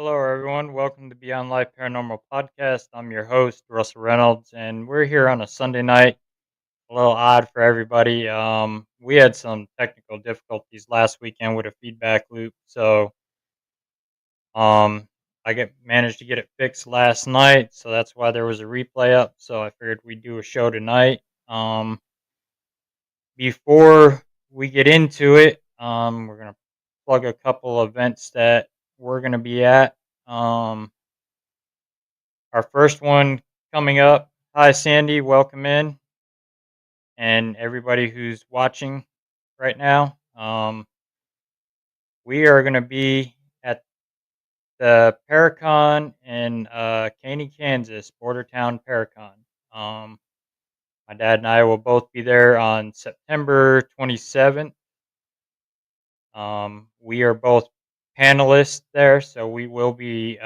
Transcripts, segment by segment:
Hello, everyone. Welcome to Beyond Life Paranormal Podcast. I'm your host, Russell Reynolds, and we're here on a Sunday night. A little odd for everybody. We had some technical difficulties last weekend with a feedback loop, so um, I get managed to get it fixed last night. So that's why there was a replay up. So I figured we'd do a show tonight. Before we get into it, we're gonna plug a couple events that we're gonna be at. Um, Our first one coming up. Hi, Sandy. Welcome in, and everybody who's watching right now. We are going to be at the Paracon in Caney, Kansas, Bordertown Paracon. Um, my dad and I will both be there on September 27th. We are both panelists there, so we will be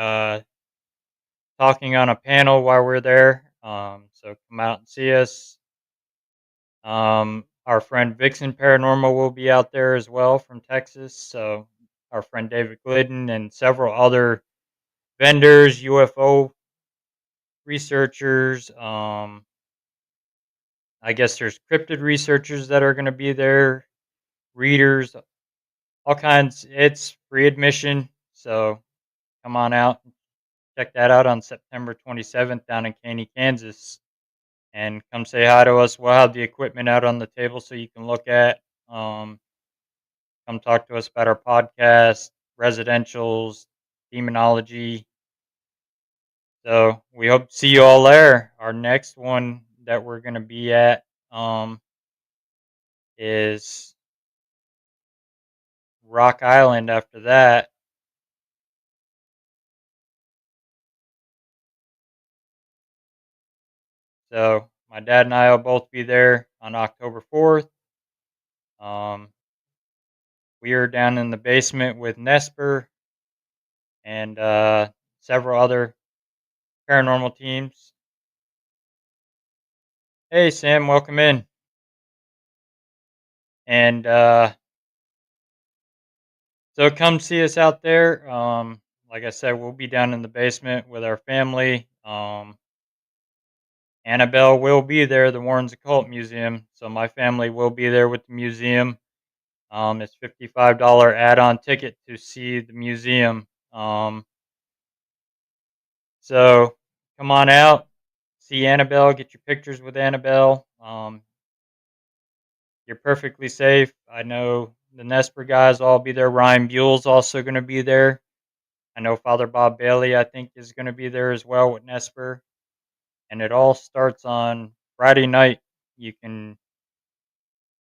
talking on a panel while we're there. So come out and see us. Our friend Vixen Paranormal will be out there as well from Texas. So our friend David Glidden and several other vendors, UFO researchers. I guess there's cryptid researchers that are going to be there, readers, all kinds. It's free admission, so come on out, check that out on September 27th down in Caney, Kansas, and come say hi to us. We'll have the equipment out on the table so you can look at. Come talk to us about our podcast, residentials, demonology. So we hope to see you all there. Our next one that we're going to be at is Rock Island after that. So my dad and I will both be there on October 4th. Um, we are down in the basement with Nesper and several other paranormal teams. Hey, Sam, welcome in. And so come see us out there. Like I said, we'll be down in the basement with our family. Annabelle will be there, the Warrens Occult Museum. So my family will be there with the museum. It's $55 add-on ticket to see the museum. So come on out, see Annabelle, get your pictures with Annabelle. You're perfectly safe. I know the Nesper guys will all be there. Ryan Buell's also going to be there. I know Father Bob Bailey, I think, is going to be there as well with Nesper. And it all starts on Friday night. You can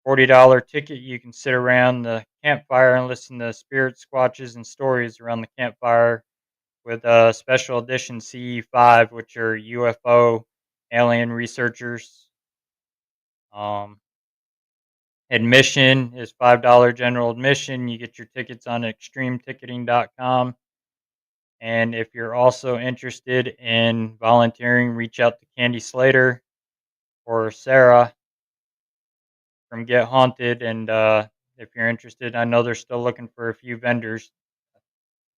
$40 ticket. You can sit around the campfire and listen to spirit squatches and stories around the campfire with a special edition CE5, which are UFO alien researchers. Um, Admission is $5 general admission. You get your tickets on extremeticketing.com. And if you're also interested in volunteering, reach out to Candy Slater or Sarah from Get Haunted. And if you're interested, I know they're still looking for a few vendors,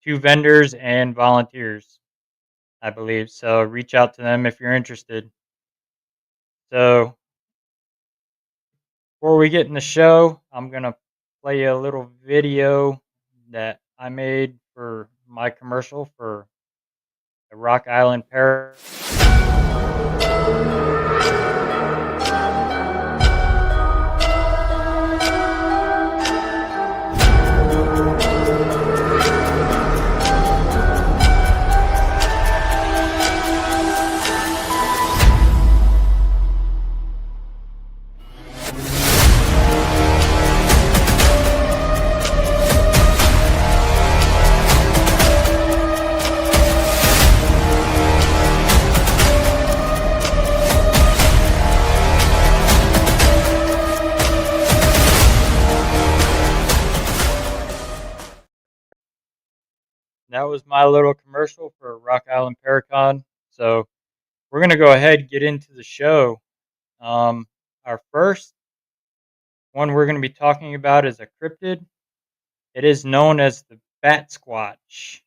2 vendors and volunteers, I believe. So reach out to them if you're interested. So before we get in the show, I'm going to play you a little video that I made for my commercial for the Rock Island Pair. That was my little commercial for Rock Island Paracon. So we're going to go ahead and get into the show. Our first one we're going to be talking about is a cryptid. It is known as the Bat Squatch.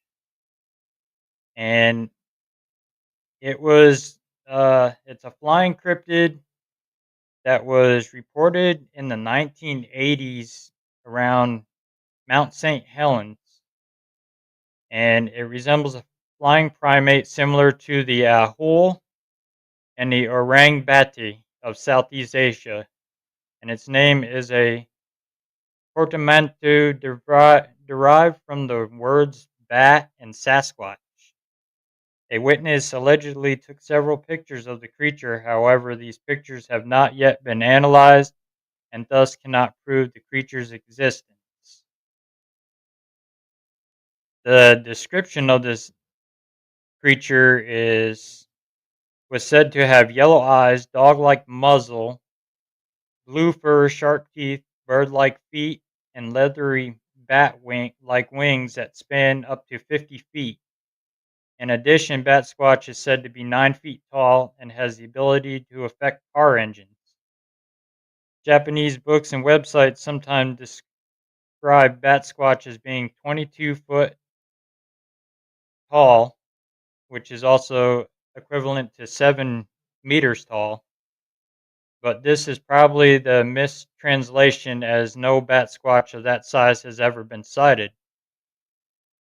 and it was it's a flying cryptid that was reported in the 1980s around Mount St. Helens, and it resembles a flying primate similar to the ahul and the orangbati of Southeast Asia, and its name is a portmanteau derived from the words bat and Sasquatch. A witness allegedly took several pictures of the creature. However, these pictures have not yet been analyzed and thus cannot prove the creature's existence. The description of this creature is was said to have yellow eyes, dog-like muzzle, blue fur, sharp teeth, bird-like feet, and leathery bat-like wings that span up to 50 feet. In addition, Bat Squatch is said to be 9 feet tall and has the ability to affect car engines. Japanese books and websites sometimes describe Bat Squatch as being 22-foot tall, which is also equivalent to 7 meters tall. But this is probably the mistranslation, as no bat squatch of that size has ever been sighted.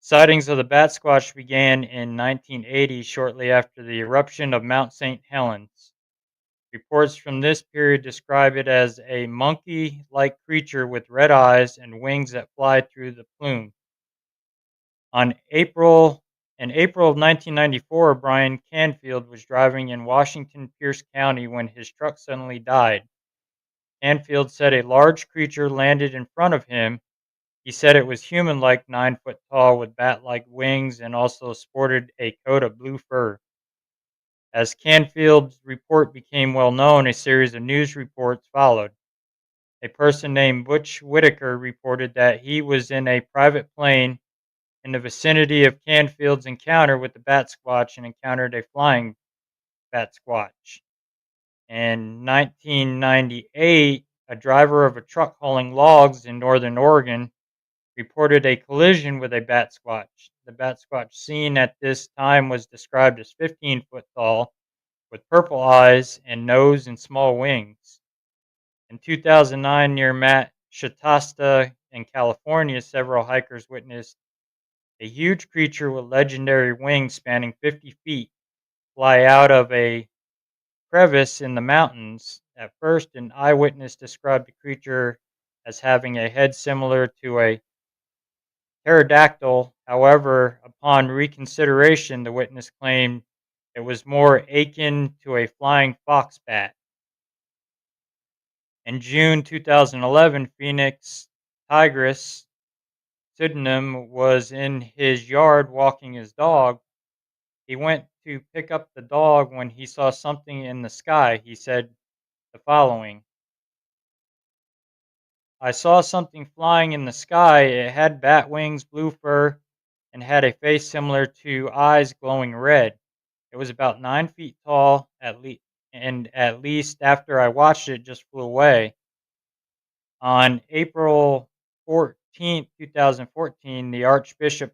Sightings of the bat squatch began in 1980, shortly after the eruption of Mount St. Helens. Reports from this period describe it as a monkey like creature with red eyes and wings that fly through the plume. On April in April of 1994, Brian Canfield was driving in Washington Pierce County when his truck suddenly died. Canfield said a large creature landed in front of him. He said it was human like, 9 foot tall, with bat like wings, and also sported a coat of blue fur. As Canfield's report became well known, a series of news reports followed. A person named Butch Whitaker reported that he was in a private plane in the vicinity of Canfield's encounter with the bat squatch and encountered a flying bat squatch. In 1998, a driver of a truck hauling logs in northern Oregon reported a collision with a bat squatch. The bat squatch seen at this time was described as 15 foot tall, with purple eyes and nose and small wings. In 2009, near Mount Shasta in California, several hikers witnessed a huge creature with legendary wings spanning 50 feet fly out of a crevice in the mountains. At first, an eyewitness described the creature as having a head similar to a pterodactyl. However, upon reconsideration, the witness claimed it was more akin to a flying fox bat. In June 2011, Phoenix tigress pseudonym was in his yard walking his dog. He went to pick up the dog when he saw something in the sky. He said the following: I saw something flying in the sky. It had bat wings, blue fur, and had a face similar to eyes glowing red. It was about 9 feet tall, at least after I watched it, just flew away. On April 14th, 2014, the Archbishop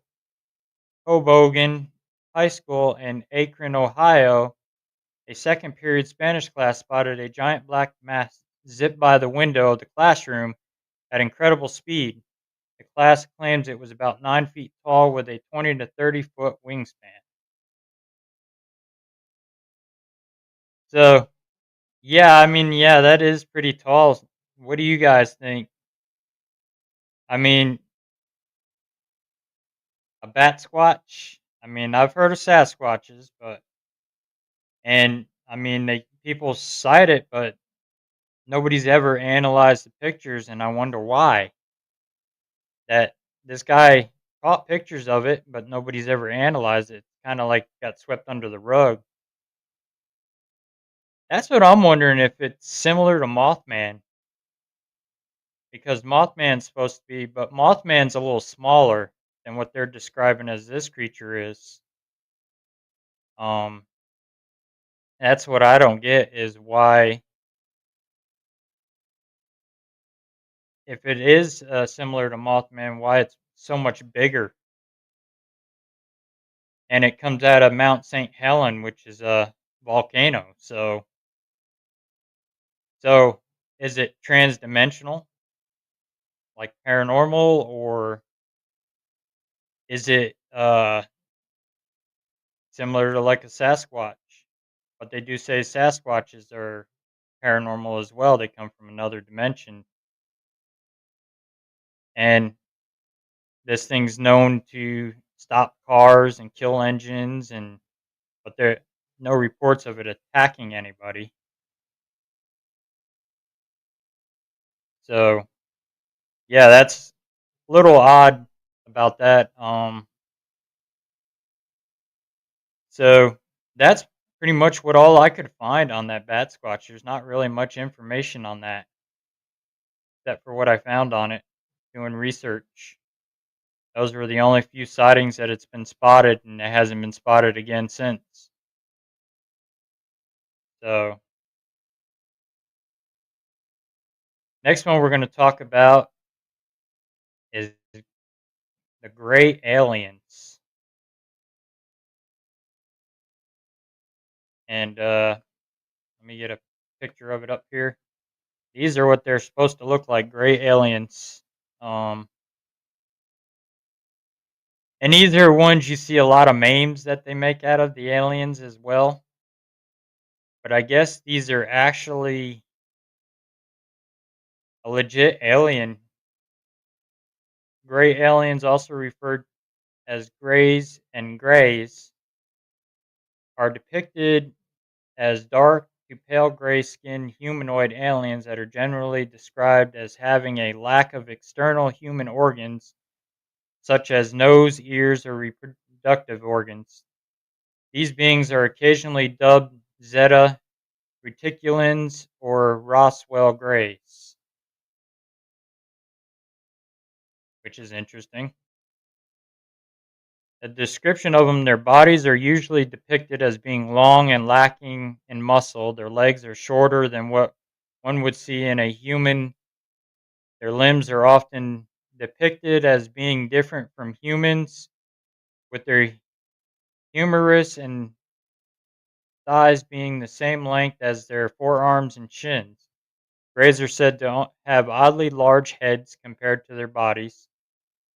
Hoboken High School in Akron, Ohio, a second period Spanish class spotted a giant black mass zip by the window of the classroom at incredible speed. The class claims it was about 9 feet tall with a 20 to 30-foot wingspan. So, yeah, I mean, yeah, that is pretty tall. What do you guys think? I mean, a bat squatch? I mean, I've heard of Sasquatches, but and I mean, they people cite it, but nobody's ever analyzed the pictures, and I wonder why. That this guy caught pictures of it, but nobody's ever analyzed it. Kind of like got swept under the rug. That's what I'm wondering, if it's similar to Mothman, because Mothman's supposed to be, but Mothman's a little smaller than what they're describing as this creature is. Um, that's what I don't get, is why, if it is similar to Mothman, why it's so much bigger. and it comes out of Mount St. Helen, which is a volcano. So is it transdimensional, like paranormal, or is it similar to like a Sasquatch? But they do say Sasquatches are paranormal as well. They come from another dimension, and this thing's known to stop cars and kill engines, and but there no reports of it attacking anybody. So yeah, that's a little odd about that. So that's pretty much what all I could find on that bat squatch. There's not really much information on that, except for what I found on it doing research. Those were the only few sightings that it's been spotted, and it hasn't been spotted again since. So next one we're going to talk about is the gray aliens, and let me get a picture of it up here. These are what they're supposed to look like, gray aliens. Um, and these are ones you see a lot of memes that they make out of the aliens as well. But I guess these are actually a legit alien. Gray aliens, also referred as grays and grays, are depicted as dark to pale gray skinned humanoid aliens that are generally described as having a lack of external human organs such as nose, ears, or reproductive organs. These beings are occasionally dubbed Zeta Reticulans or Roswell Greys, which is interesting. A description of them: their bodies are usually depicted as being long and lacking in muscle. Their legs are shorter than what one would see in a human. Their limbs are often depicted as being different from humans, with their humerus and thighs being the same length as their forearms and shins. Greys are said to have oddly large heads compared to their bodies.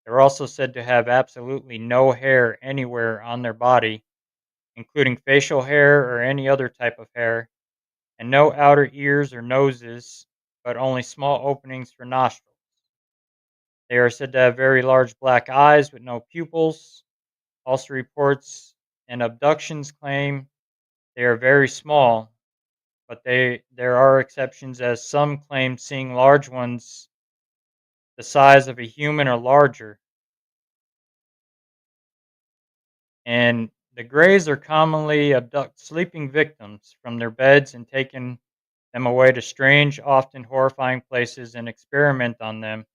They're also said to have absolutely no hair anywhere on their body, including facial hair or any other type of hair, and no outer ears or noses, but only small openings for nostrils. They are said to have very large black eyes with no pupils. Also, reports and abductions claim they are very small, but there are exceptions, as some claim seeing large ones the size of a human or larger. And the Greys are commonly abduct sleeping victims from their beds and taken them away to strange, often horrifying places and experiment on them.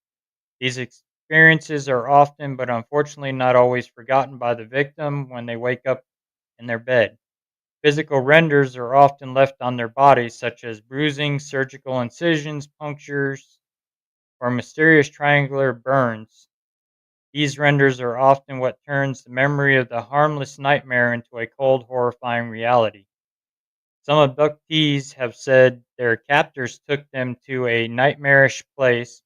These experiences are often, but unfortunately not always, forgotten by the victim when they wake up in their bed. Physical renders are often left on their bodies, such as bruising, surgical incisions, punctures, or mysterious triangular burns. These renders are often what turns the memory of the harmless nightmare into a cold, horrifying reality. Some abductees have said their captors took them to a nightmarish place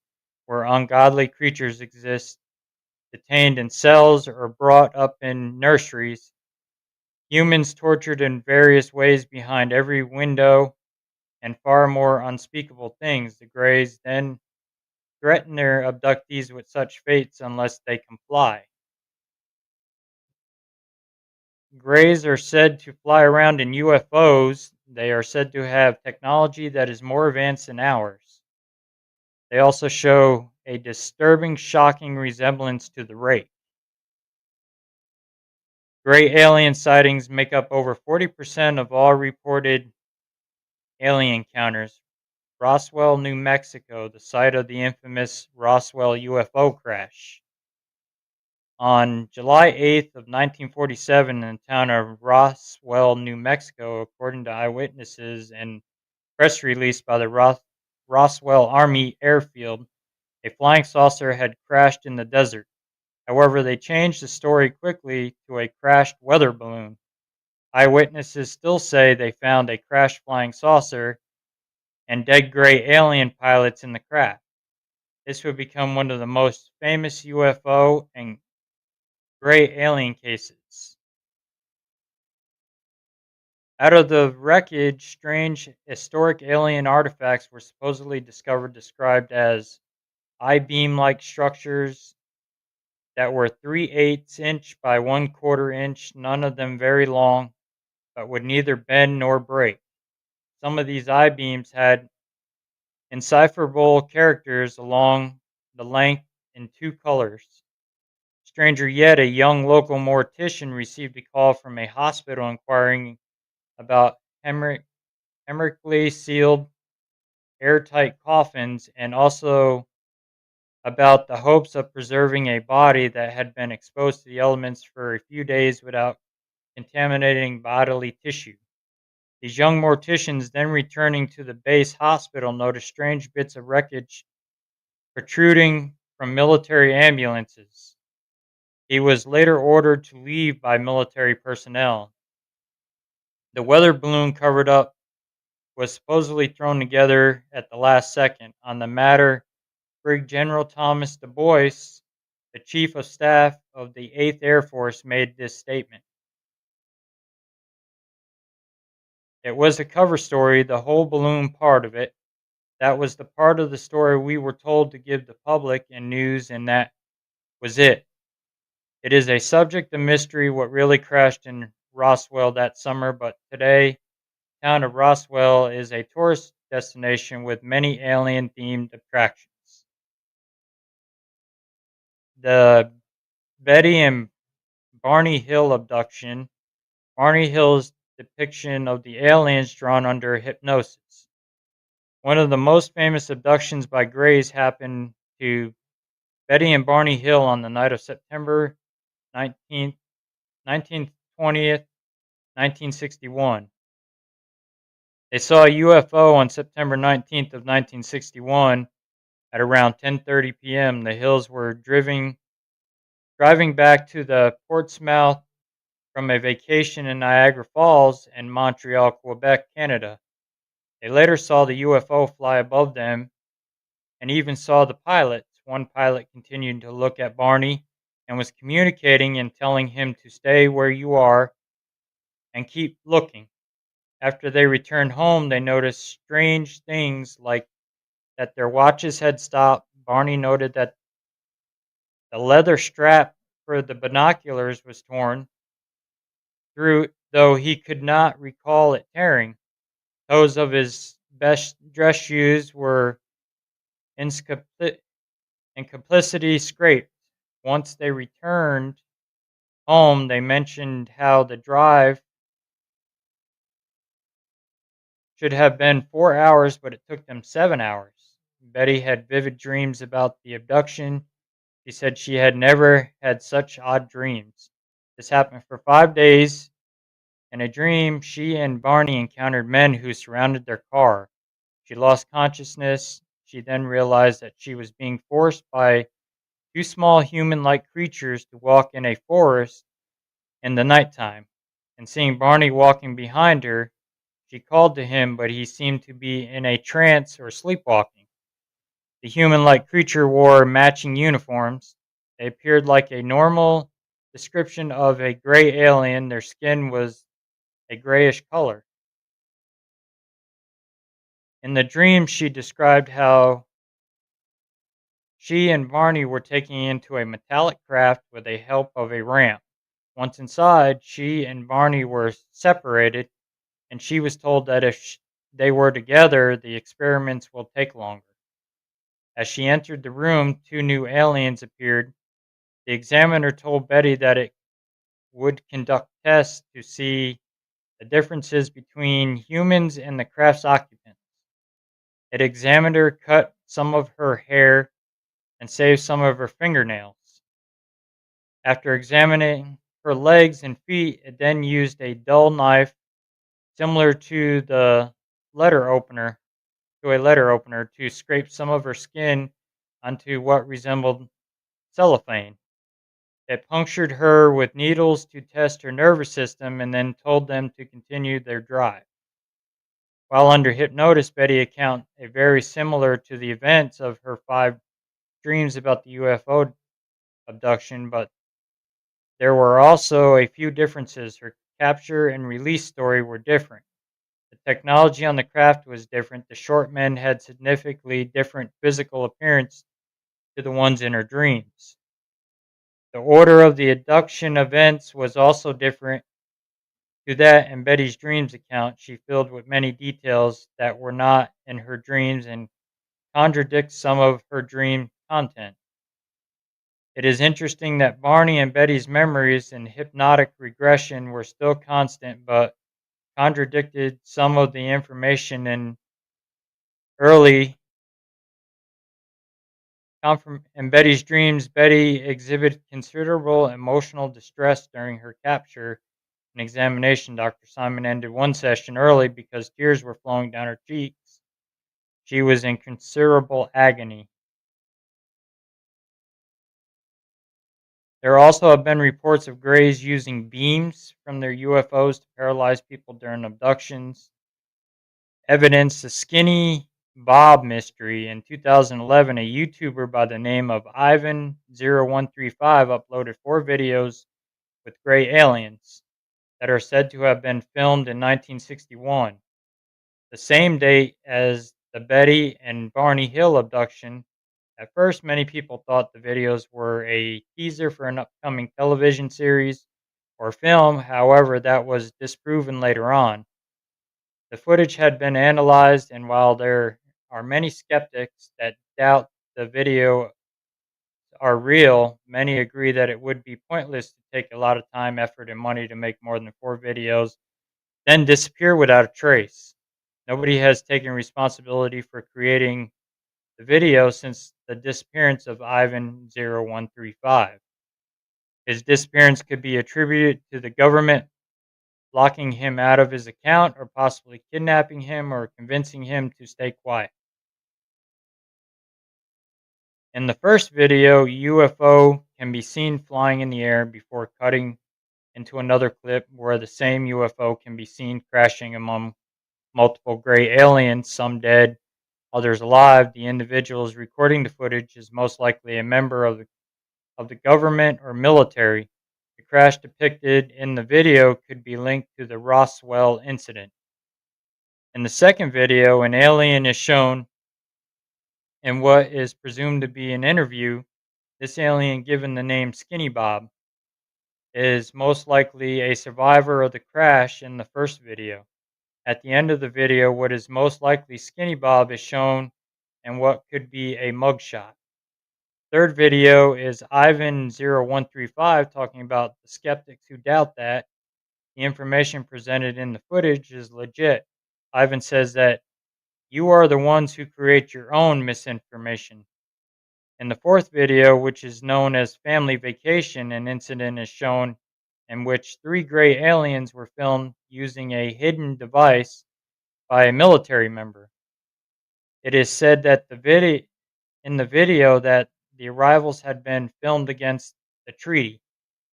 where ungodly creatures exist, detained in cells or brought up in nurseries, humans tortured in various ways behind every window, and far more unspeakable things. The Greys then threaten their abductees with such fates unless they comply. Greys are said to fly around in UFOs. They are said to have technology that is more advanced than ours. They also show a disturbing, shocking resemblance to the Wraith. Gray alien sightings make up over 40% of all reported alien encounters. Roswell, New Mexico, the site of the infamous Roswell UFO crash. On July 8th of 1947, in the town of Roswell, New Mexico, according to eyewitnesses and press release by the Roswell Army Airfield, a flying saucer had crashed in the desert. However, they changed the story quickly to a crashed weather balloon. Eyewitnesses still say they found a crashed flying saucer and dead gray alien pilots in the craft. This would become one of the most famous UFO and gray alien cases. Out of the wreckage, strange historic alien artifacts were supposedly discovered, described as I beam like structures that were 3/8 inch by 1/4 inch, none of them very long, but would neither bend nor break. Some of these I beams had indecipherable characters along the length in two colors. Stranger yet, a young local mortician received a call from a hospital inquiring about hermetically sealed, airtight coffins and also about the hopes of preserving a body that had been exposed to the elements for a few days without contaminating bodily tissue. These young morticians, then returning to the base hospital, noticed strange bits of wreckage protruding from military ambulances. He was later ordered to leave by military personnel. The weather balloon covered up was supposedly thrown together at the last second. On the matter, Brig General Thomas Du Bois, the Chief of Staff of the 8th Air Force, made this statement. It was a cover story, the whole balloon part of it. That was the part of the story we were told to give the public and news, and that was it. It is a subject of mystery what really crashed in Roswell that summer, but today, the town of Roswell is a tourist destination with many alien-themed attractions. The Betty and Barney Hill abduction. Barney Hill's depiction of the aliens drawn under hypnosis. One of the most famous abductions by Greys happened to Betty and Barney Hill on the night of September 19th, 1920th, 1961. They saw a UFO on September 19th of 1961 at around 10:30 p.m. The Hills were driving back to the Portsmouth from a vacation in Niagara Falls and Montreal, Quebec, Canada. They later saw the UFO fly above them and even saw the pilots. One pilot continued to look at Barney and was communicating and telling him to stay where you are and keep looking. After they returned home, they noticed strange things like that their watches had stopped. Barney noted that the leather strap for the binoculars was torn through, though he could not recall it tearing. Toes of his best dress shoes were in complicity scraped. Once they returned home, they mentioned how the drive should have been 4 hours, but it took them 7 hours. Betty had vivid dreams about the abduction. She said she had never had such odd dreams. This happened for 5 days. In a dream, she and Barney encountered men who surrounded their car. She lost consciousness. She then realized that she was being forced by two small human like creatures to walk in a forest in the nighttime. And seeing Barney walking behind her, she called to him, but he seemed to be in a trance or sleepwalking. The human like creature wore matching uniforms. They appeared like a normal description of a gray alien. Their skin was a grayish color. In the dream, she described how she and Barney were taken into a metallic craft with the help of a ramp. Once inside, she and Barney were separated, and she was told that if they were together, the experiments will take longer. As she entered the room, two new aliens appeared. The examiner told Betty that it would conduct tests to see the differences between humans and the craft's occupants. It examined her, cut some of her hair, and saved some of her fingernails. After examining her legs and feet, it then used a dull knife similar to a letter opener to scrape some of her skin onto what resembled cellophane. It punctured her with needles to test her nervous system and then told them to continue their drive. While under hypnosis, Betty accounted a very similar to the events of her 5 dreams about the UFO abduction, but there were also a few differences. Her capture and release story were different. The technology on the craft was different. The short men had significantly different physical appearance to the ones in her dreams. The order of the abduction events was also different to that in Betty's dreams account. She filled with many details that were not in her dreams and contradict some of her dream content. It is interesting that Barney and Betty's memories and hypnotic regression were still constant, but contradicted some of the information in early in Betty's dreams. Betty exhibited considerable emotional distress during her capture and examination. Dr. Simon ended one session early because tears were flowing down her cheeks. She was in considerable agony. There also have been reports of Greys using beams from their UFOs to paralyze people during abductions. Evidence the Skinny Bob mystery. In 2011, a YouTuber by the name of Ivan0135 uploaded 4 videos with gray aliens that are said to have been filmed in 1961, the same date as the Betty and Barney Hill abduction. At first, many people thought the videos were a teaser for an upcoming television series or film. However, that was disproven later on. The footage had been analyzed, and while there are many skeptics that doubt the video are real, many agree that it would be pointless to take a lot of time, effort, and money to make more than 4 videos, then disappear without a trace. Nobody has taken responsibility for creating the video since the disappearance of Ivan0135. His disappearance could be attributed to the government locking him out of his account, or possibly kidnapping him or convincing him to stay quiet. In the first video, UFO can be seen flying in the air before cutting into another clip where the same UFO can be seen crashing among multiple gray aliens, some dead, others alive. The individuals recording the footage is most likely a member of the government or military. The crash depicted in the video could be linked to the Roswell incident. In the second video, an alien is shown in what is presumed to be an interview. This alien, given the name Skinny Bob, is most likely a survivor of the crash in the first video. At the end of the video, what is most likely Skinny Bob is shown in what could be a mugshot. Third video is Ivan0135 talking about the skeptics who doubt that the information presented in the footage is legit. Ivan says that you are the ones who create your own misinformation. In the fourth video, which is known as Family Vacation, an incident is shown in which 3 gray aliens were filmed using a hidden device by a military member. It is said that in the video that the arrivals had been filmed against the treaty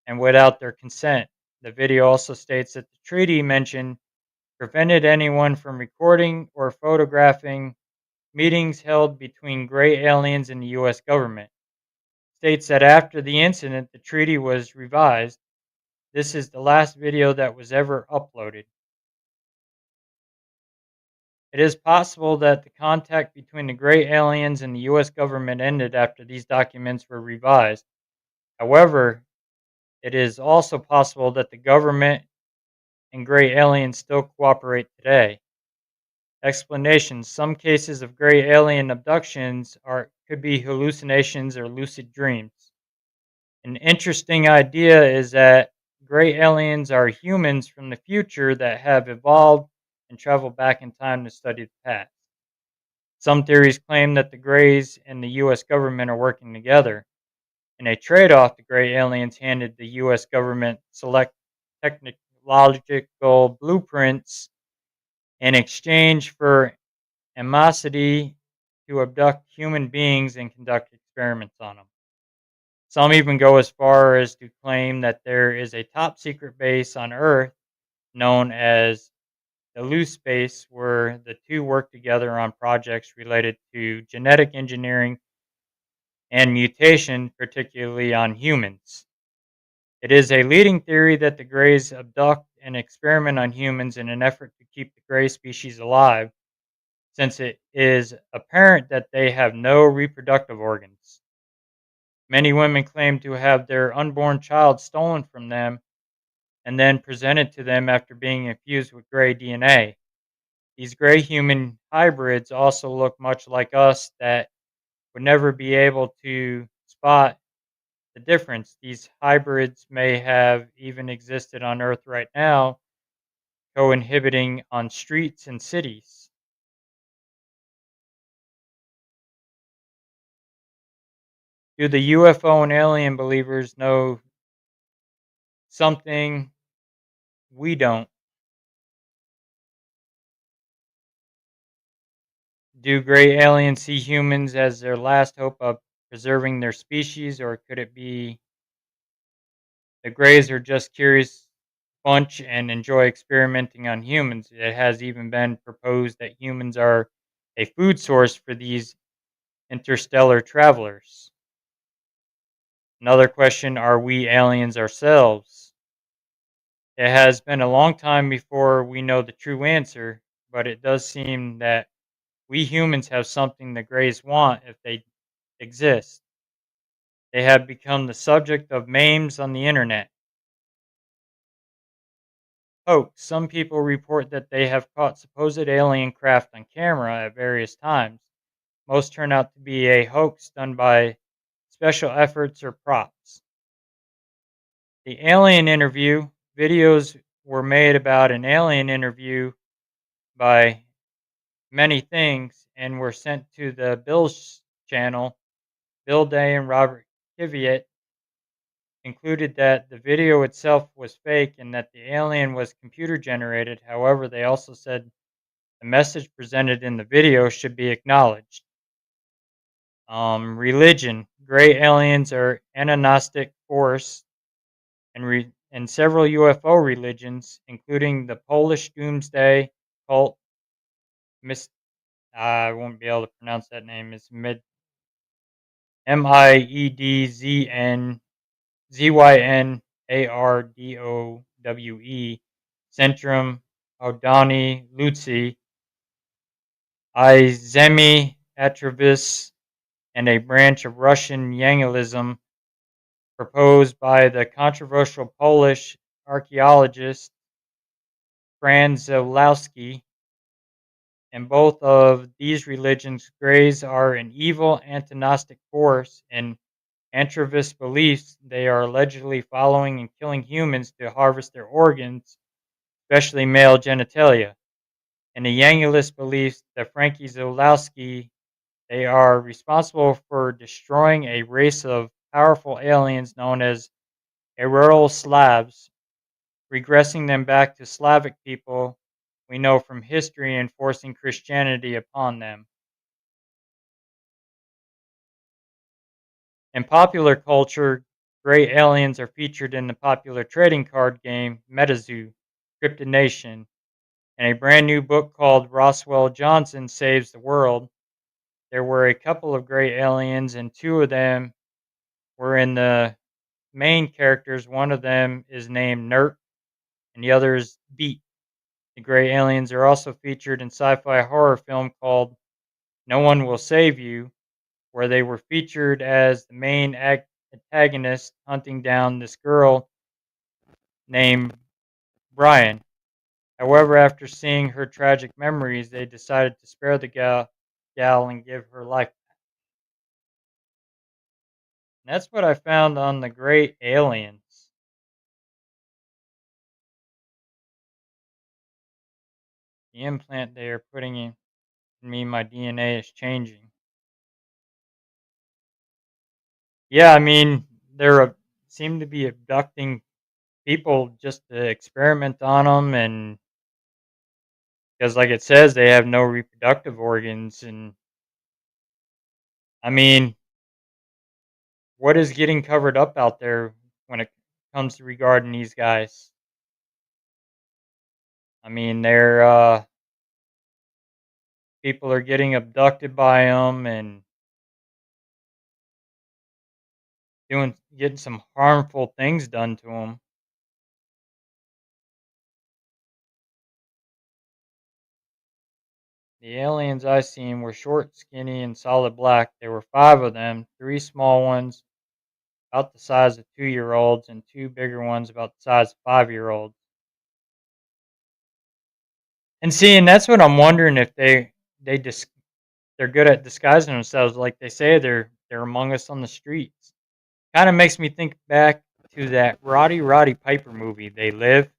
and without their consent. The video also states that the treaty mentioned prevented anyone from recording or photographing meetings held between gray aliens and the US government. States that after the incident, the treaty was revised. This is the last video that was ever uploaded. It is possible that the contact between the gray aliens and the US government ended after these documents were revised. However, it is also possible that the government and gray aliens still cooperate today. Explanations. Some cases of gray alien abductions could be hallucinations or lucid dreams. An interesting idea is that gray aliens are humans from the future that have evolved and traveled back in time to study the past. Some theories claim that the Greys and the US government are working together. In a trade off, the gray aliens handed the US government select technological blueprints in exchange for amnesty to abduct human beings and conduct experiments on them. Some even go as far as to claim that there is a top secret base on Earth known as the loose space where the two work together on projects related to genetic engineering and mutation, particularly on humans. It is a leading theory that the Greys abduct and experiment on humans in an effort to keep the Grey species alive, since it is apparent that they have no reproductive organs. Many women claim to have their unborn child stolen from them and then presented to them after being infused with Grey DNA. These Grey human hybrids also look much like us that would never be able to spot the difference. These hybrids may have even existed on Earth right now, co-inhibiting on streets and cities. Do the UFO and alien believers know something we don't? Do gray aliens see humans as their last hope of preserving their species, or could it be the Greys are just curious bunch and enjoy experimenting on humans? It has even been proposed that humans are a food source for these interstellar travelers. Another question, are we aliens ourselves? It has been a long time before we know the true answer, but it does seem that we humans have something the Greys want if they exist. They have become the subject of memes on the internet. Hoax. Some people report that they have caught supposed alien craft on camera at various times. Most turn out to be a hoax done by special efforts or props. The alien interview. Videos were made about an alien interview by many things and were sent to the Bill's channel. Bill Day and Robert Kiviat concluded that the video itself was fake and that the alien was computer generated. However, they also said the message presented in the video should be acknowledged. Religion. Gray aliens are anagnostic force and several UFO religions, including the Polish Doomsday cult. Mis- I won't be able to pronounce that name. It's Miedzynardowe, Centrum Audani Luzi, Izemi Atravis, and a branch of Russian Yangelism proposed by the controversial Polish archaeologist Franz Zolowski. In both of these religions, Greys are an evil antagonistic force. In Antrovist beliefs, they are allegedly following and killing humans to harvest their organs, especially male genitalia. In the Yangulist beliefs, the Frankie Zolowski, they are responsible for destroying a race of powerful aliens known as Aurora Slavs, regressing them back to Slavic people we know from history and forcing Christianity upon them. In popular culture, gray aliens are featured in the popular trading card game MetaZoo, Cryptid Nation, and a brand new book called Roswell Johnson Saves the World. There were a couple of gray aliens, and two of them were in the main characters. One of them is named Nert, and the other is Beat. The gray aliens are also featured in sci-fi horror film called No One Will Save You, where they were featured as the main antagonist hunting down this girl named Brian. However, after seeing her tragic memories, they decided to spare the gal and give her life. And that's what I found on the Great Aliens. The implant they are putting in me, my DNA is changing. Yeah, I mean, they're seem to be abducting people just to experiment on them, and because, like it says, they have no reproductive organs, and I mean, what is getting covered up out there when it comes to regarding these guys? I mean, they're people are getting abducted by them and getting some harmful things done to them. The aliens I seen were short, skinny, and solid black. There were five of them, three small ones about the size of 2-year-olds and two bigger ones about the size of 5-year-olds. And seeing that's what I'm wondering if they just they're good at disguising themselves, like they say they're among us on the streets. Kind of makes me think back to that Roddy Piper movie, They Live,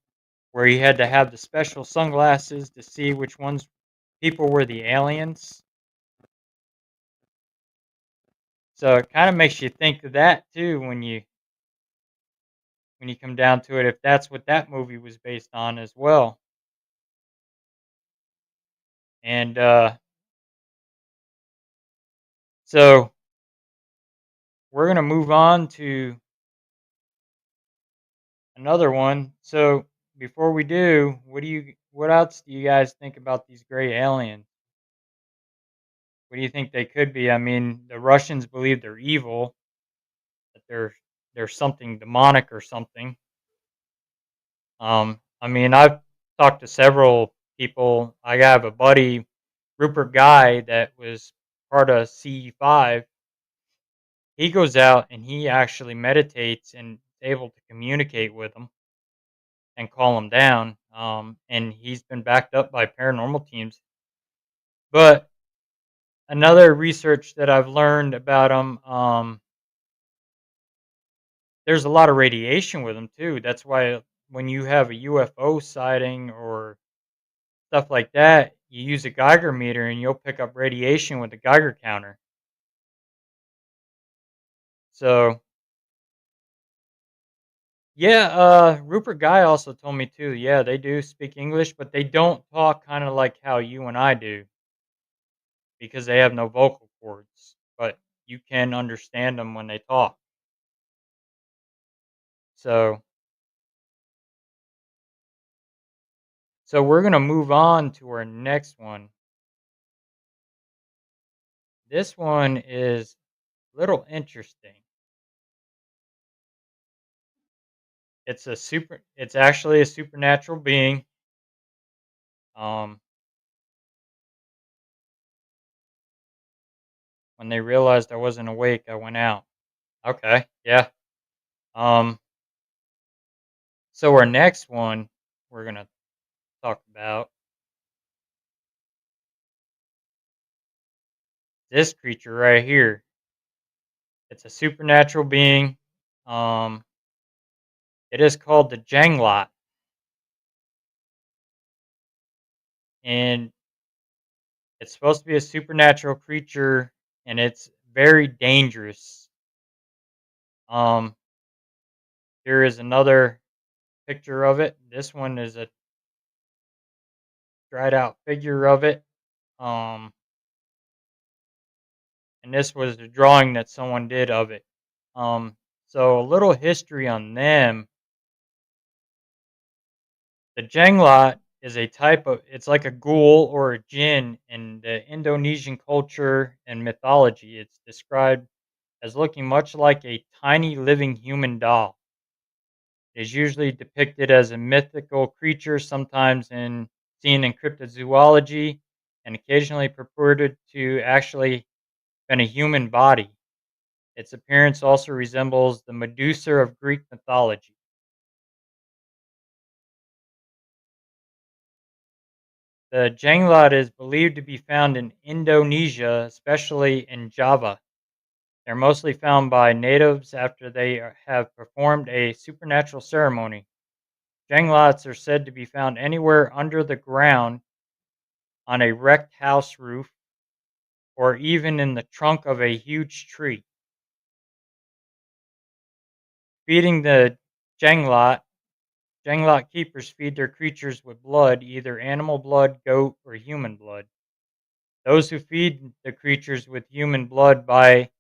where he had to have the special sunglasses to see which ones people were the aliens. So it kind of makes you think of that too when you come down to it, if that's what that movie was based on as well. And so we're gonna move on to another one. So before we do, what else do you guys think about these gray aliens? What do you think they could be? I mean, the Russians believe they're evil, that they're something demonic or something. I mean, I've talked to several people. I have a buddy, Rupert Guy, that was part of CE5. He goes out and he actually meditates and is able to communicate with them and calm them down. And he's been backed up by paranormal teams. But another research that I've learned about them, there's a lot of radiation with them too. That's why when you have a UFO sighting or stuff like that, you use a Geiger meter and you'll pick up radiation with a Geiger counter. So yeah, Rupert Guy also told me too. Yeah, they do speak English, but they don't talk kind of like how you and I do because they have no vocal cords. But you can understand them when they talk. So, so we're gonna move on to our next one. This one is a little interesting. It's actually a supernatural being. Um, when they realized I wasn't awake, I went out. Okay, yeah. Um, so our next one we're gonna talk about this creature right here. It's a supernatural being. Um, it is called the Janglot, and it's supposed to be a supernatural creature, and it's very dangerous. Um, here is another picture of it. This one is a dried out figure of it. Um, and this was the drawing that someone did of it. Um, so a little history on them. The Jenglot is a type of it's like a ghoul or a jinn in the Indonesian culture and mythology. It's described as looking much like a tiny living human doll. It is usually depicted as a mythical creature, sometimes seen in cryptozoology, and occasionally purported to actually been a human body. Its appearance also resembles the Medusa of Greek mythology. The Jenglot is believed to be found in Indonesia, especially in Java. They're mostly found by natives after they have performed a supernatural ceremony. Jenglots are said to be found anywhere under the ground, on a wrecked house roof, or even in the trunk of a huge tree. Feeding the Jenglot, Jenglot keepers feed their creatures with blood, either animal blood, goat, or human blood. Those who feed the creatures with human blood by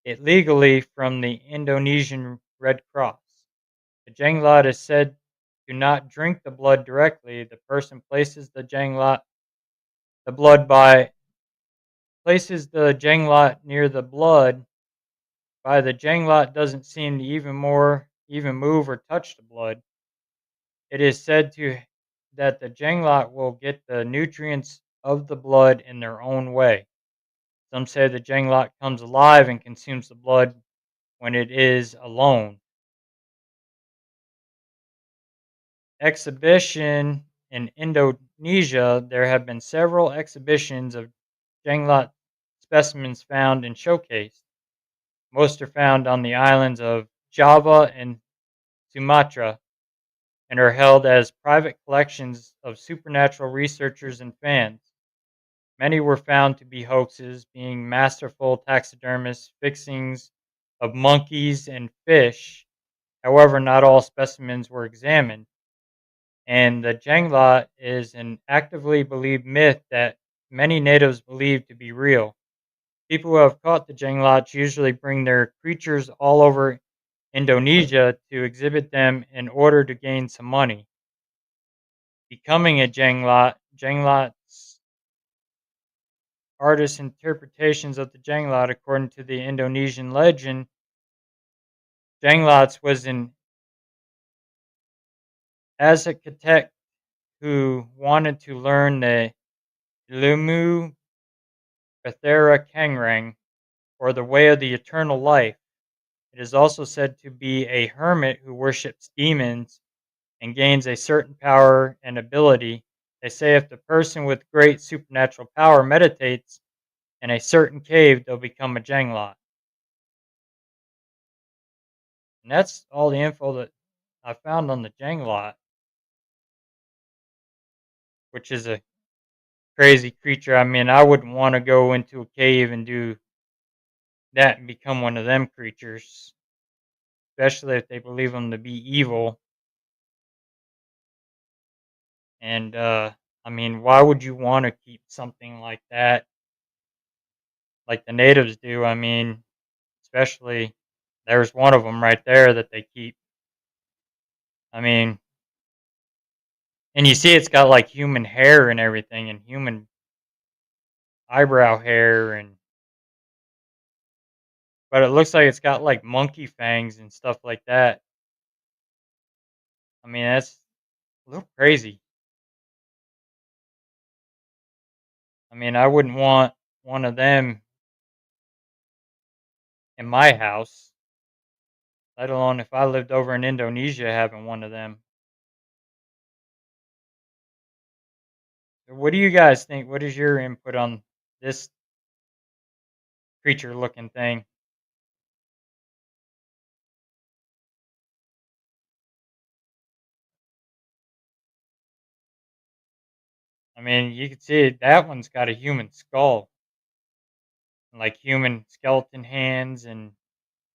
it legally from the Indonesian Red Cross. The Jenglot is said to not drink the blood directly. The person the blood by places the Jenglot near the blood. By the Jenglot doesn't seem to even move or touch the blood. It is said to that the Jenglot will get the nutrients of the blood in their own way. Some say the Jenglot comes alive and consumes the blood when it is alone. Exhibition in Indonesia, there have been several exhibitions of Jenglot specimens found and showcased. Most are found on the islands of Java and Sumatra and are held as private collections of supernatural researchers and fans. Many were found to be hoaxes, being masterful taxidermist fixings of monkeys and fish. However, not all specimens were examined, and the Jenglot is an actively believed myth that many natives believe to be real. People who have caught the Jenglots usually bring their creatures all over Indonesia to exhibit them in order to gain some money. Becoming a Jenglot's artists' interpretations of the Jenglot, according to the Indonesian legend, Jenglots was an architect who wanted to learn the Ilmu Bathara Kangrang, or the way of the eternal life. It is also said to be a hermit who worships demons and gains a certain power and ability. They say if the person with great supernatural power meditates in a certain cave, they'll become a Jenglot. And that's all the info that I found on the Jenglot, which is a crazy creature. I mean, I wouldn't want to go into a cave and do that and become one of them creatures, especially if they believe them to be evil. And I mean, why would you want to keep something like that, like the natives do? I mean, especially there's one of them right there that they keep. I mean, and you see, it's got like human hair and everything, and human eyebrow hair, and but it looks like it's got like monkey fangs and stuff like that. I mean, that's a little crazy. I mean, I wouldn't want one of them in my house, let alone if I lived over in Indonesia having one of them. What do you guys think? What is your input on this creature looking thing? I mean, you can see that one's got a human skull, like human skeleton hands and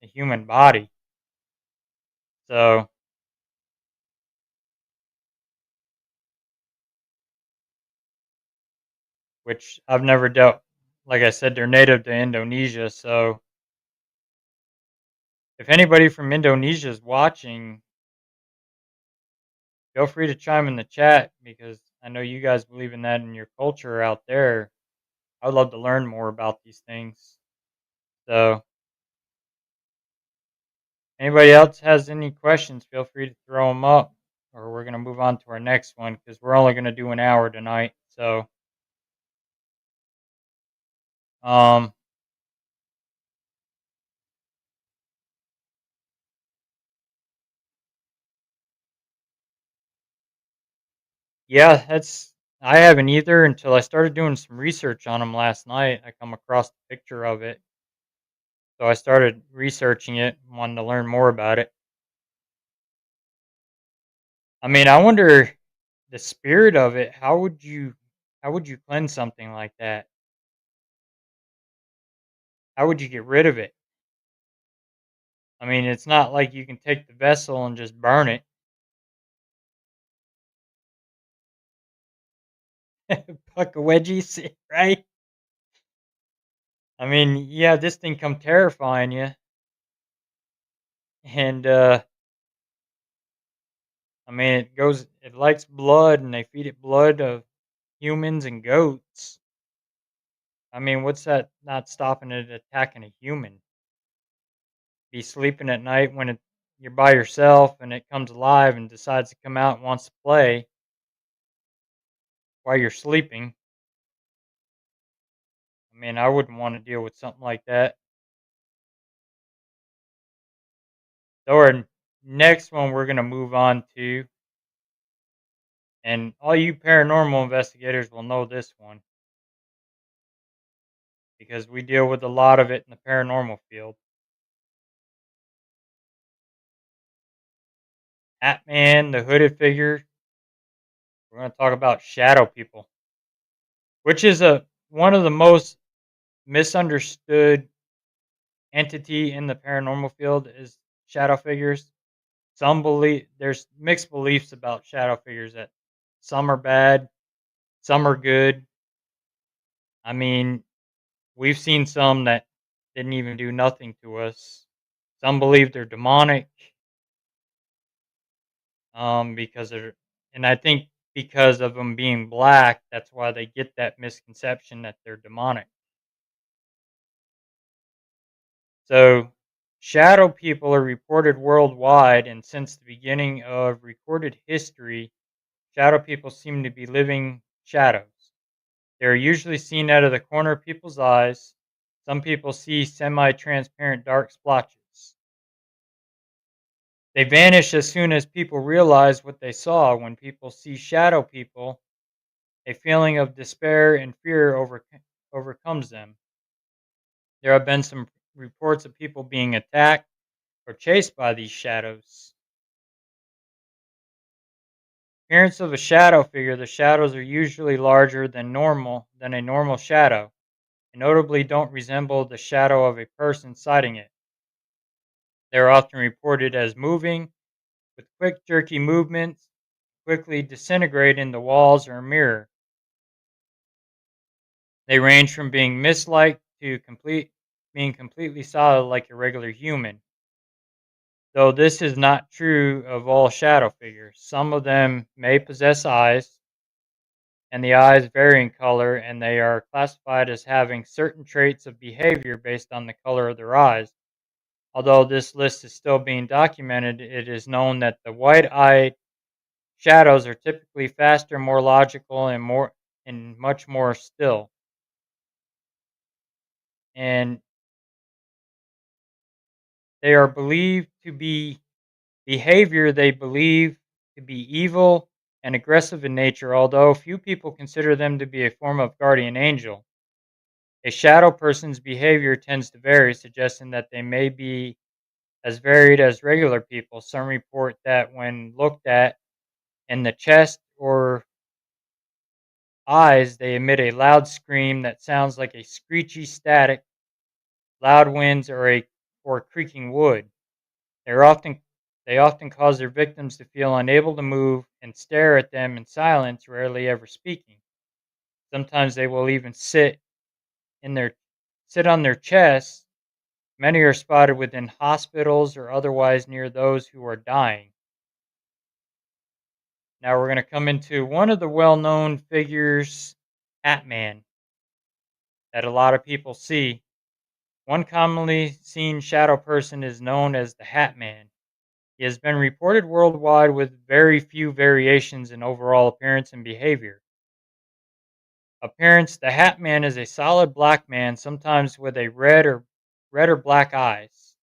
a human body. So, which I've never dealt. Like I said, they're native to Indonesia. So, if anybody from Indonesia is watching, feel free to chime in the chat because I know you guys believe in that in your culture out there. I'd love to learn more about these things. So, anybody else has any questions, feel free to throw them up, or we're going to move on to our next one because we're only going to do an hour tonight. So, um, yeah, I haven't either until I started doing some research on them last night. I come across the picture of it, so I started researching it, wanted to learn more about it. I mean, I wonder the spirit of it. How would you cleanse something like that? How would you get rid of it? I mean, it's not like you can take the vessel and just burn it. Puck of wedgies, right? I mean, you have this thing come terrifying you, and I mean, it likes blood, and they feed it blood of humans and goats. I mean, what's that not stopping it attacking a human? Be sleeping at night when you're by yourself and it comes alive and decides to come out and wants to play while you're sleeping. I mean, I wouldn't want to deal with something like that. So our next one we're gonna move on to, and all you paranormal investigators will know this one because we deal with a lot of it in the paranormal field. Batman, the hooded figure. We're gonna talk about shadow people, which is a one of the most misunderstood entity in the paranormal field is shadow figures. Some believe there's mixed beliefs about shadow figures that some are bad, some are good. I mean, we've seen some that didn't even do nothing to us. Some believe they're demonic, because they're, and I think because of them being black, that's why they get that misconception that they're demonic. So, shadow people are reported worldwide, and since the beginning of recorded history, shadow people seem to be living shadows. They are usually seen out of the corner of people's eyes. Some people see semi transparent dark splotches. They vanish as soon as people realize what they saw. When people see shadow people, a feeling of despair and fear overcomes them. There have been some reports of people being attacked or chased by these shadows. Appearance of a shadow figure: the shadows are usually larger than a normal shadow, and notably don't resemble the shadow of a person sighting it. They are often reported as moving with quick, jerky movements, quickly disintegrate in the walls or mirror. They range from being mist-like to being completely solid like a regular human. Though this is not true of all shadow figures. Some of them may possess eyes, and the eyes vary in color, and they are classified as having certain traits of behavior based on the color of their eyes. Although this list is still being documented, it is known that the white-eyed shadows are typically faster, more logical, and much more still. And they are believed to be behavior they believe to be evil and aggressive in nature, although few people consider them to be a form of guardian angel. A shadow person's behavior tends to vary, suggesting that they may be as varied as regular people. Some report that when looked at in the chest or eyes, they emit a loud scream that sounds like a screechy static, loud winds, or creaking wood. They're often they often cause their victims to feel unable to move and stare at them in silence, rarely ever speaking. Sometimes they will even in their sit on their chests. Many are spotted within hospitals or otherwise near those who are dying. Now we're going to come into one of the well-known figures, Hat Man, that a lot of people see. One commonly seen shadow person is known as the Hat Man. He has been reported worldwide with very few variations in overall appearance and behavior. Appearance: the Hat Man is a solid black man, sometimes with a red or black eyes,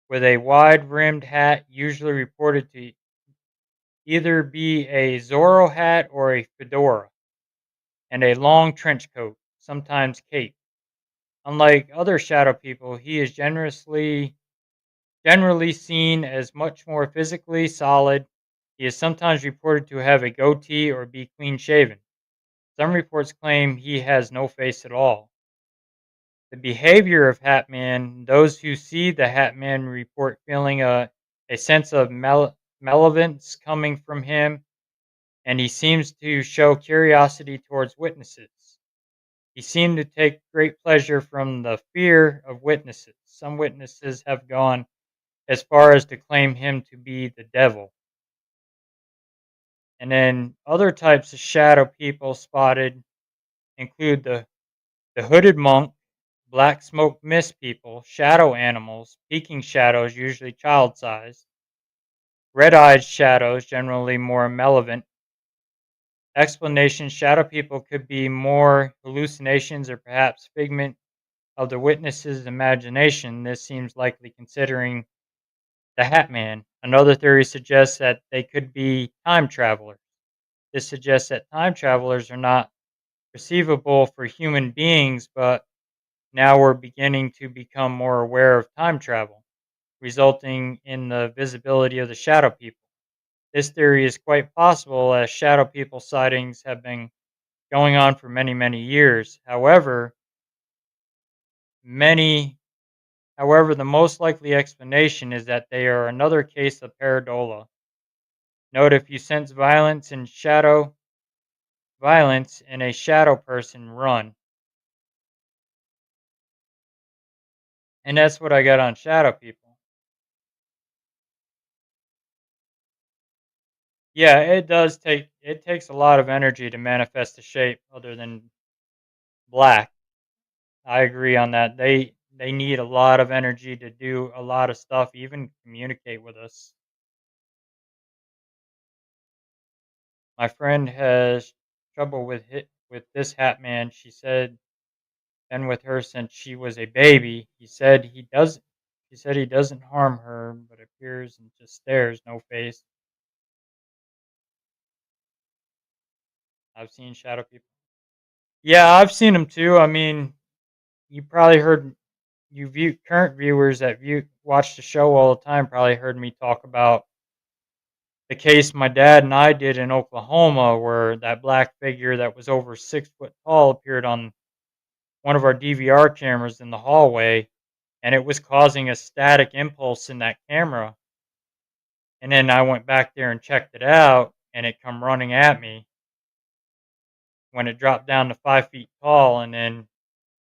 with a wide-rimmed hat, usually reported to either be a Zorro hat or a fedora, and a long trench coat, sometimes cape. Unlike other shadow people, he is generally seen as much more physically solid. He is sometimes reported to have a goatee or be clean shaven. Some reports claim he has no face at all. The behavior of Hatman: those who see the Hatman report feeling a sense of malevolence coming from him, and he seems to show curiosity towards witnesses. He seemed to take great pleasure from the fear of witnesses. Some witnesses have gone as far as to claim him to be the devil. And then other types of shadow people spotted include the hooded monk, black smoke mist people, shadow animals, peeking shadows, usually child sized, red eyed shadows, generally more malevolent. Explanation: shadow people could be more hallucinations or perhaps figment of the witness's imagination. This seems likely considering the Hat Man. Another theory suggests that they could be time travelers. This suggests that time travelers are not perceivable for human beings, but now we're beginning to become more aware of time travel, resulting in the visibility of the shadow people. This theory is quite possible as shadow people sightings have been going on for many, many years. Many However, the most likely explanation is that they are another case of pareidolia. Note, if you sense violence in a shadow person, run. And that's what I got on shadow people. Yeah, it takes a lot of energy to manifest a shape other than black. I agree on that. They need a lot of energy to do a lot of stuff, even communicate with us. My friend has trouble with this hat man. Been with her since she was a baby. He said he doesn't harm her, but appears and just stares, no face. I've seen shadow people. Yeah, I've seen them too. I mean, you probably heard current viewers that watch the show all the time probably heard me talk about the case my dad and I did in Oklahoma, where that black figure that was over 6 foot tall appeared on one of our DVR cameras in the hallway, and it was causing a static impulse in that camera. And then I went back there and checked it out, and it come running at me when it dropped down to 5 feet tall, and then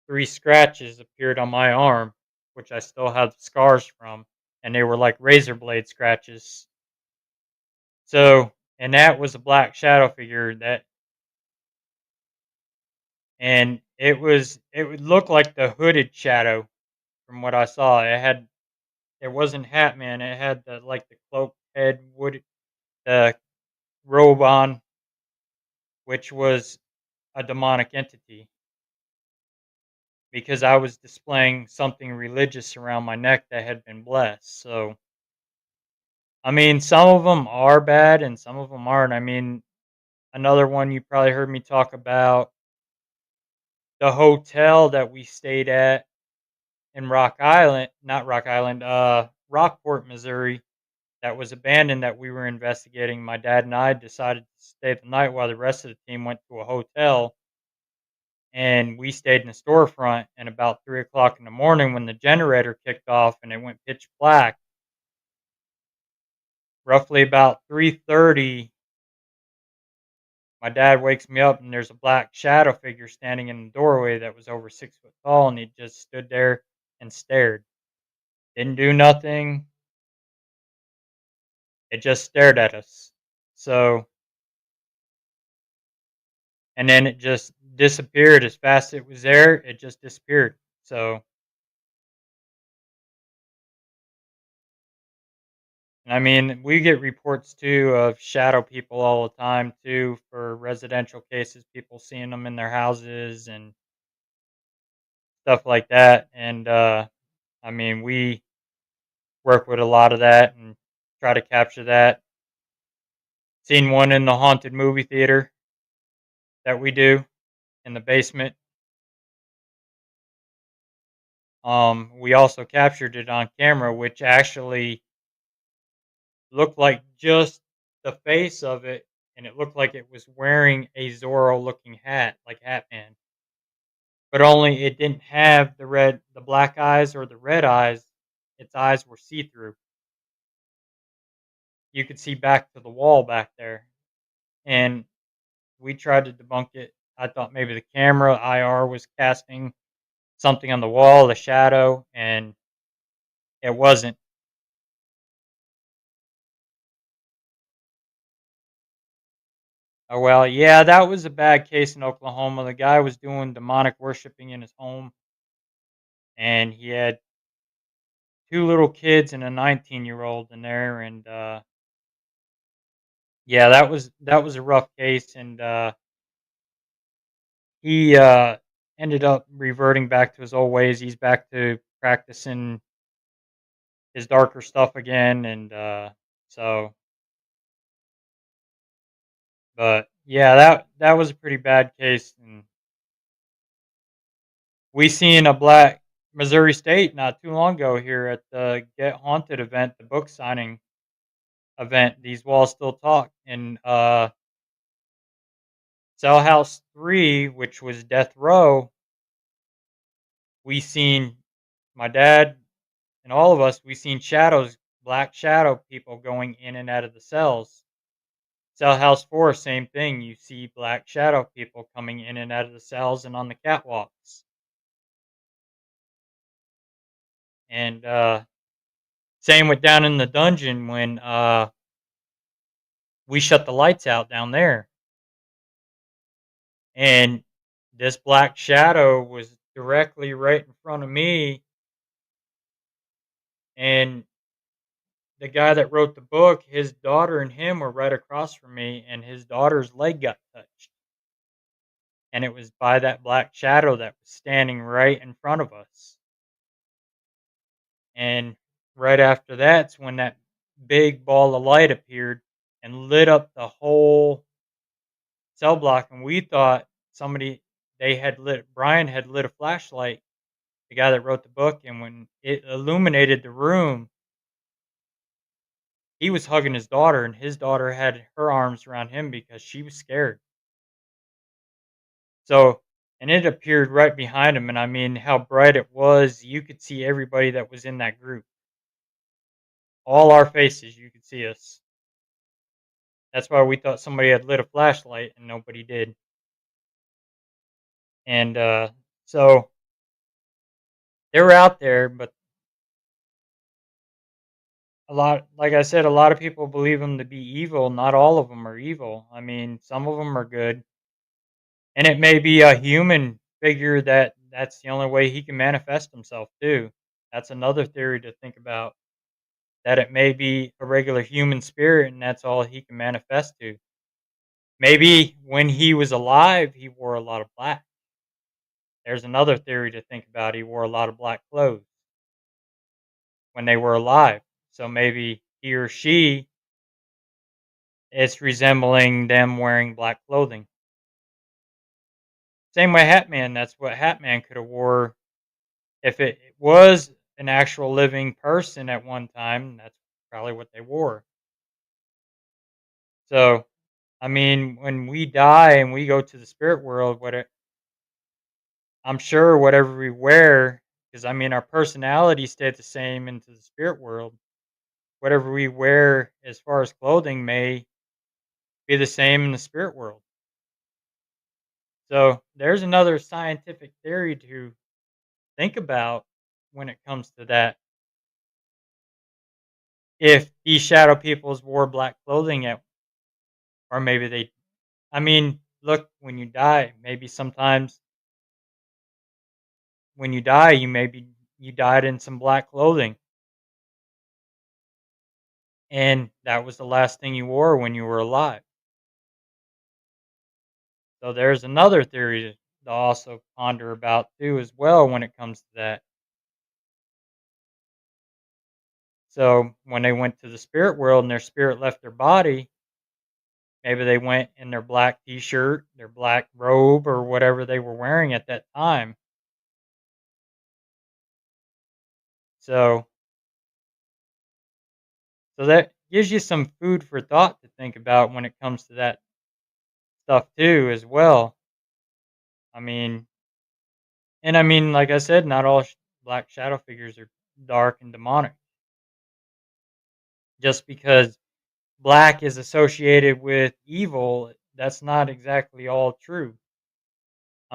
three scratches appeared on my arm, which I still have scars from, and they were like razor blade scratches. So, and that was a black shadow figure it would look like the hooded shadow from what I saw. It wasn't Hat Man. It had the cloak head, the robe on, which was a demonic entity because I was displaying something religious around my neck that had been blessed. So, I mean, some of them are bad and some of them aren't. I mean, another one you probably heard me talk about, the hotel that we stayed at in Rockport, Missouri, that was abandoned that we were investigating. My dad and I decided to stay the night while the rest of the team went to a hotel, and we stayed in the storefront. And about 3 o'clock in the morning, when the generator kicked off and it went pitch black, roughly about 3:30, my dad wakes me up and there's a black shadow figure standing in the doorway that was over 6 foot tall, and he just stood there and stared. Didn't do nothing. It just stared at us. So, and then it just disappeared as fast as it was there. It just disappeared. So, I mean, we get reports too of shadow people all the time too for residential cases, people seeing them in their houses and stuff like that. And I mean, we work with a lot of that and try to capture that. Seen one in the haunted movie theater that we do in the basement. We also captured it on camera, which actually looked like just the face of it, and it looked like it was wearing a Zorro-looking hat, like Hat Man. But only it didn't have the black eyes or the red eyes. Its eyes were see-through. You could see back to the wall back there, and we tried to debunk it I thought maybe the camera IR was casting something on the wall, a shadow, and it wasn't. Oh, well, yeah, that was a bad case in Oklahoma. The guy was doing demonic worshiping in his home, and he had 2 little kids and a 19-year-old in there, and, yeah, that was a rough case, and, he, ended up reverting back to his old ways. He's back to practicing his darker stuff again, and, so but, yeah, that was a pretty bad case, and we seen a black Missouri State not too long ago here at the Get Haunted event, the book signing event, These Walls Still Talk, in, Cell House 3, which was Death Row. We seen my dad and all of us, we seen shadows, black shadow people going in and out of the cells. Cell House 4, same thing. You see black shadow people coming in and out of the cells and on the catwalks. And same with down in the dungeon when we shut the lights out down there. And this black shadow was directly right in front of me. And the guy that wrote the book, his daughter and him were right across from me, and his daughter's leg got touched. And it was by that black shadow that was standing right in front of us. And right after that's when that big ball of light appeared and lit up the whole cell block. And we thought Brian had lit a flashlight, the guy that wrote the book. And when it illuminated the room, he was hugging his daughter, and his daughter had her arms around him because she was scared. So, and it appeared right behind him. And I mean, how bright it was. You could see everybody that was in that group. All our faces, you could see us. That's why we thought somebody had lit a flashlight and nobody did. And so they were out there, but like I said, a lot of people believe them to be evil. Not all of them are evil. I mean, some of them are good. And it may be a human figure that's the only way he can manifest himself too. That's another theory to think about. That it may be a regular human spirit and that's all he can manifest to. Maybe when he was alive, he wore a lot of black. There's another theory to think about. He wore a lot of black clothes when they were alive. So maybe he or she is resembling them wearing black clothing. Same way Hat Man, that's what Hat Man could have wore if it was an actual living person at one time. That's probably what they wore. So, I mean, when we die and we go to the spirit world, I'm sure whatever we wear, because I mean, our personality stayed the same into the spirit world. Whatever we wear as far as clothing may be the same in the spirit world. So there's another scientific theory to think about when it comes to that. If these shadow peoples wore black clothing or maybe I mean, look, when you die, maybe sometimes when you die, you died in some black clothing. And that was the last thing you wore when you were alive. So there's another theory to also ponder about too as well when it comes to that. So when they went to the spirit world and their spirit left their body, maybe they went in their black t-shirt, their black robe or whatever they were wearing at that time. So so that gives you some food for thought to think about when it comes to that stuff too as well. I mean, and I mean like I said, not all black shadow figures are dark and demonic. Just because black is associated with evil, that's not exactly all true.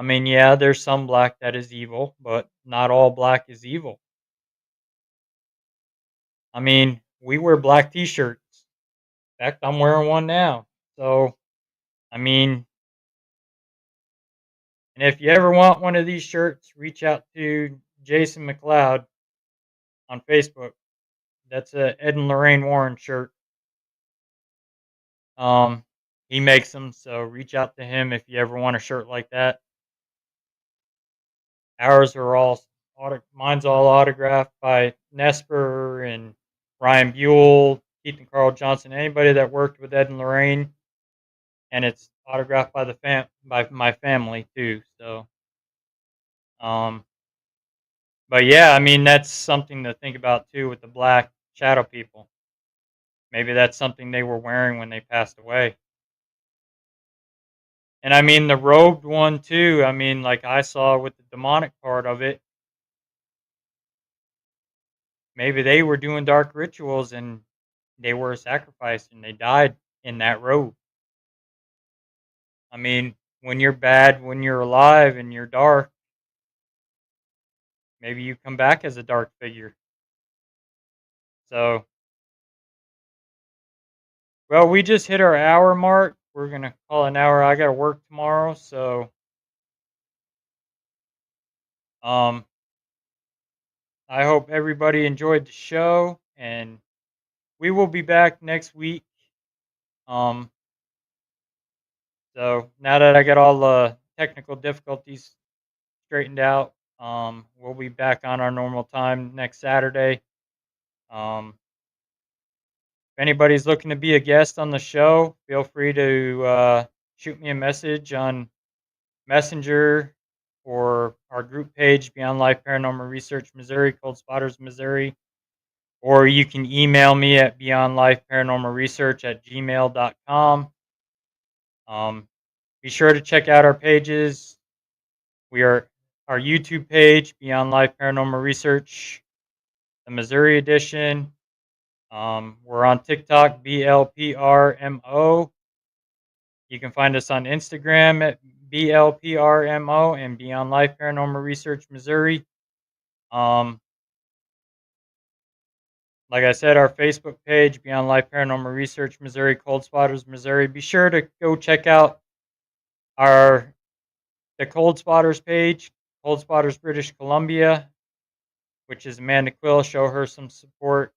I mean, yeah, there's some black that is evil, but not all black is evil. I mean, we wear black t-shirts. In fact, I'm wearing one now. So, I mean, and if you ever want one of these shirts, reach out to Jason McLeod on Facebook. That's a Ed and Lorraine Warren shirt. Um, he makes them, so reach out to him if you ever want a shirt like that. Ours are all mine's all autographed by Nesper and Ryan Buell, Keith and Carl Johnson, anybody that worked with Ed and Lorraine, and it's autographed by by my family too. So, um, but yeah, I mean that's something to think about too with the black shadow people. Maybe that's something they were wearing when they passed away. And I mean the robed one too. I mean, like I saw with the demonic part of it, maybe they were doing dark rituals and they were sacrificed and they died in that robe. I mean, when you're bad, when you're alive and you're dark, maybe you come back as a dark figure. So, well, we just hit our hour mark. We're gonna call an hour. I gotta work tomorrow, so um, I hope everybody enjoyed the show, and we will be back next week. Um, so now that I got all the technical difficulties straightened out, we'll be back on our normal time next Saturday. Um, if anybody's looking to be a guest on the show, feel free to shoot me a message on Messenger or our group page, Beyond Life Paranormal Research Missouri, Cold Spotters Missouri, or you can email me at beyondlifeparanormalresearch@gmail.com. Um, be sure to check out our pages. We are our YouTube page, Beyond Life Paranormal Research, the Missouri edition. We're on TikTok, BLPRMO. You can find us on Instagram at BLPRMO and Beyond Life Paranormal Research Missouri. Um, like I said, our Facebook page, Beyond Life Paranormal Research Missouri, Cold Spotters Missouri. Be sure to go check out our the Cold Spotters page, Cold Spotters British Columbia, which is Amanda Quill. Show her some support.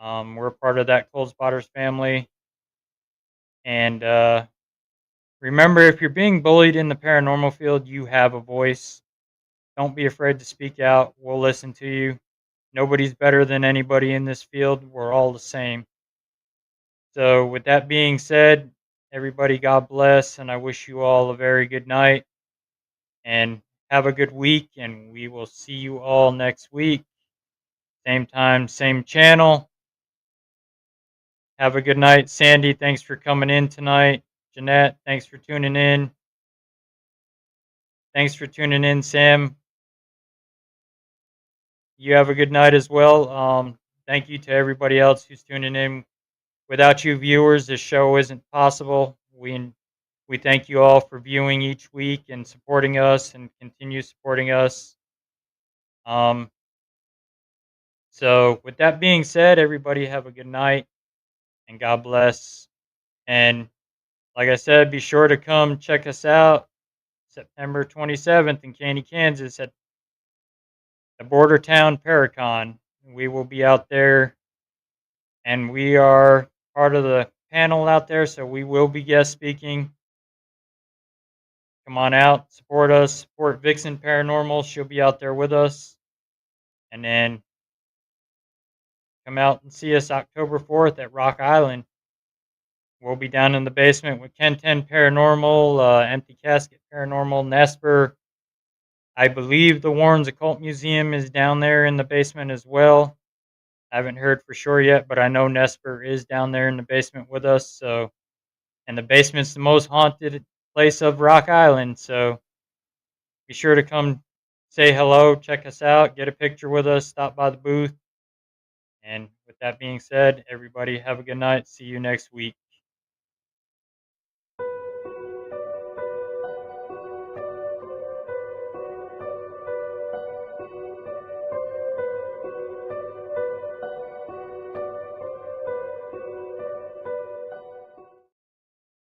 We're part of that Cold Spotters family. And remember, if you're being bullied in the paranormal field, you have a voice. Don't be afraid to speak out. We'll listen to you. Nobody's better than anybody in this field. We're all the same. So, with that being said, everybody, God bless, and I wish you all a very good night and have a good week. And we will see you all next week. Same time, same channel. Have a good night. Sandy, thanks for coming in tonight. Jeanette, thanks for tuning in. Thanks for tuning in, Sam. You have a good night as well. Thank you to everybody else who's tuning in. Without you viewers, this show isn't possible. We thank you all for viewing each week and supporting us and continue supporting us. Um, so with that being said, everybody have a good night and God bless. And like I said, be sure to come check us out September 27th in Caney, Kansas at the Border Town Paracon. We will be out there and we are part of the panel out there, so we will be guest speaking. Come on out, support us, support Vixen Paranormal. She'll be out there with us. And then come out and see us October 4th at Rock Island. We'll be down in the basement with Ken 10 Paranormal, Empty Casket Paranormal, Nesper. I believe the Warren's Occult Museum is down there in the basement as well. I haven't heard for sure yet, but I know Nesper is down there in the basement with us. So, and the basement's the most haunted place of Rock Island. So be sure to come say hello, check us out, get a picture with us, stop by the booth. And with that being said, everybody have a good night. See you next week.